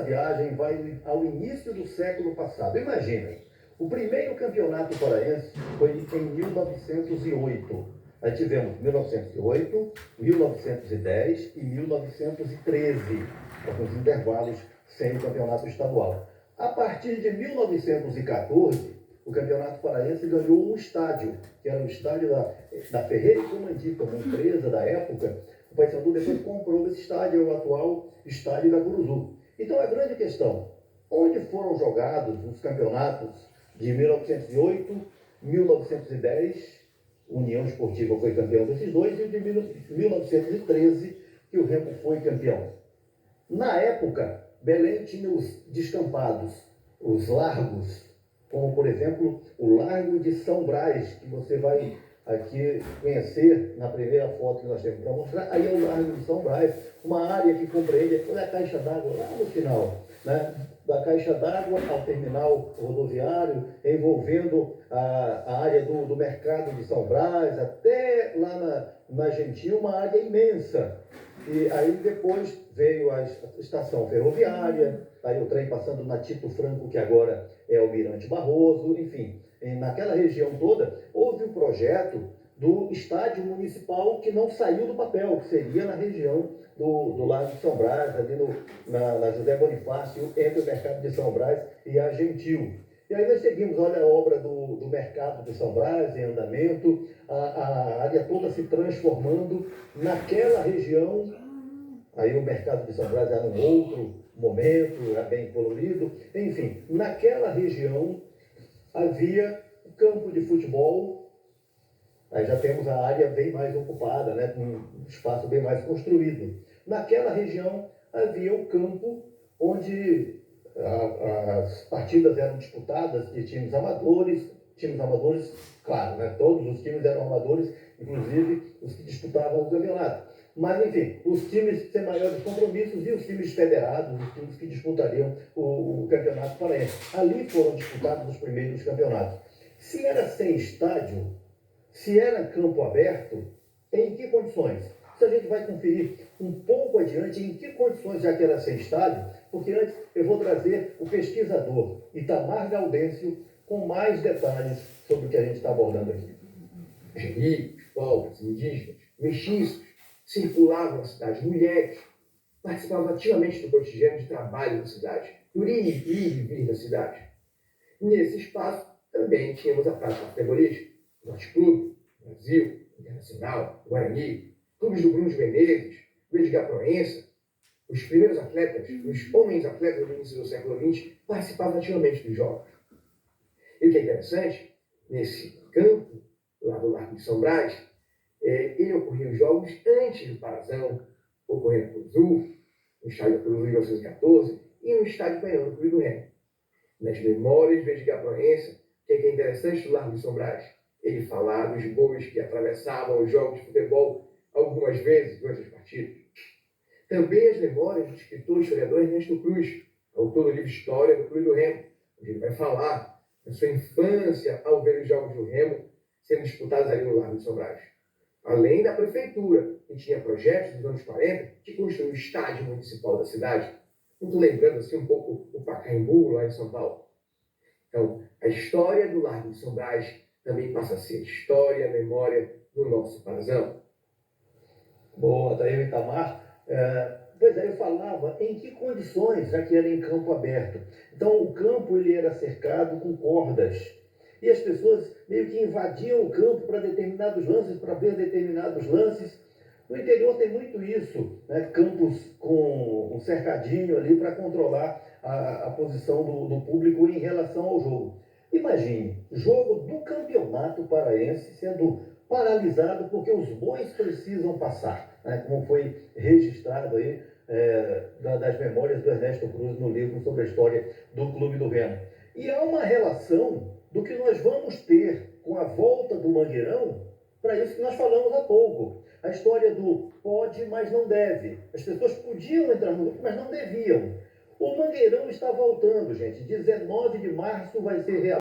viagem vai ao início do século passado. Imaginem, o primeiro campeonato paraense foi em 1908. Aí tivemos 1908, 1910 e 1913, alguns intervalos sem o campeonato estadual. A partir de 1914, o Campeonato Paraense ganhou um estádio, que era o estádio da Ferreira e Comandica, uma empresa da época. O Paysandu depois comprou esse estádio, é o atual estádio da Curuzu. Então a grande questão, onde foram jogados os campeonatos de 1908, 1910, União Esportiva foi campeão desses dois, e de 1913, que o Remo foi campeão. Na época, Belém tinha os descampados, os largos, como, por exemplo, o Largo de São Brás, que você vai aqui conhecer na primeira foto que nós temos para mostrar. Aí é o Largo de São Brás, uma área que compreende toda a caixa d'água lá no final, né? Da caixa d'água ao terminal rodoviário, envolvendo a área do mercado de São Brás, até lá na Gentil, uma área imensa. E aí depois veio a estação ferroviária, aí o trem passando na Tito Franco, que agora é o Almirante Barroso, enfim. Naquela região toda, houve um projeto do estádio municipal que não saiu do papel, que seria na região do Largo de São Brás, ali na José Bonifácio, entre o mercado de São Brás e a Gentil. E aí nós seguimos, olha a obra do mercado de São Brás em andamento, a área toda se transformando naquela região. Aí o mercado de São Brás era um outro momento, era bem colorido. Enfim, naquela região havia o campo de futebol. Aí já temos a área bem mais ocupada, né, com um espaço bem mais construído. Naquela região havia o campo onde as partidas eram disputadas de times amadores, claro, né, todos os times eram amadores, inclusive os que disputavam o campeonato. Mas, enfim, os times sem maiores compromissos e os times federados, os times que disputariam o campeonato paraense. Ali foram disputados os primeiros campeonatos. Se era sem estádio, se era campo aberto, em que condições? Isso a gente vai conferir um pouco adiante em que condições, já que era sem estádio, porque antes eu vou trazer o pesquisador Itamar Gaudêncio com mais detalhes sobre o que a gente está abordando aqui. Ricos, pobres, indígenas, mestiços, circulavam na cidade, mulheres participavam ativamente do cotidiano de trabalho da cidade, do ir e vir da cidade. Nesse espaço também tínhamos a prática futebolística, Norte Clube, Brasil, Internacional, Guarani, clubes do Bruno de Menezes, do Edgar Proença. Os primeiros atletas, os homens atletas do início do século XX, participavam ativamente dos jogos. E o que é interessante, nesse campo, lá do Largo de São Brás, ele ocorria os jogos antes do Parazão, ocorrendo no Curuzu, no estádio da Curuzu em 1914, e no estádio Canhão do Clube do Remo. Nas memórias de Edgar Proença, o que é interessante do Largo de São Brás? Ele falava dos bois que atravessavam os jogos de futebol algumas vezes durante as partidas. Também as memórias do escritor e historiador Ernesto Cruz, autor do livro História do Clube do Remo, onde ele vai falar da sua infância ao ver os jogos do Remo sendo disputados ali no Largo de São Brás. Além da prefeitura, que tinha projetos dos anos 40 de construir o estádio municipal da cidade, muito lembrando assim um pouco o Pacaembu, lá em São Paulo. Então, a história do Largo de São Brás também passa a ser a história, a memória do nosso Parazão. Boa, daí o Itamar. Pois é, eu falava em que condições, já que era em campo aberto. Então, o campo ele era cercado com cordas. E as pessoas meio que invadiam o campo para determinados lances, para ver determinados lances. No interior tem muito isso, né? Campos com um cercadinho ali para controlar a posição do público em relação ao jogo. Imagine, jogo do Campeonato Paraense sendo paralisado porque os bois precisam passar, né? Como foi registrado aí das memórias do Ernesto Cruz no livro sobre a história do Clube do Remo. E há uma relação do que nós vamos ter com a volta do Mangueirão para isso que nós falamos há pouco. A história do pode, mas não deve. As pessoas podiam entrar no grupo, mas não deviam. O Mangueirão está voltando, gente. 19 de março vai ser reaberto.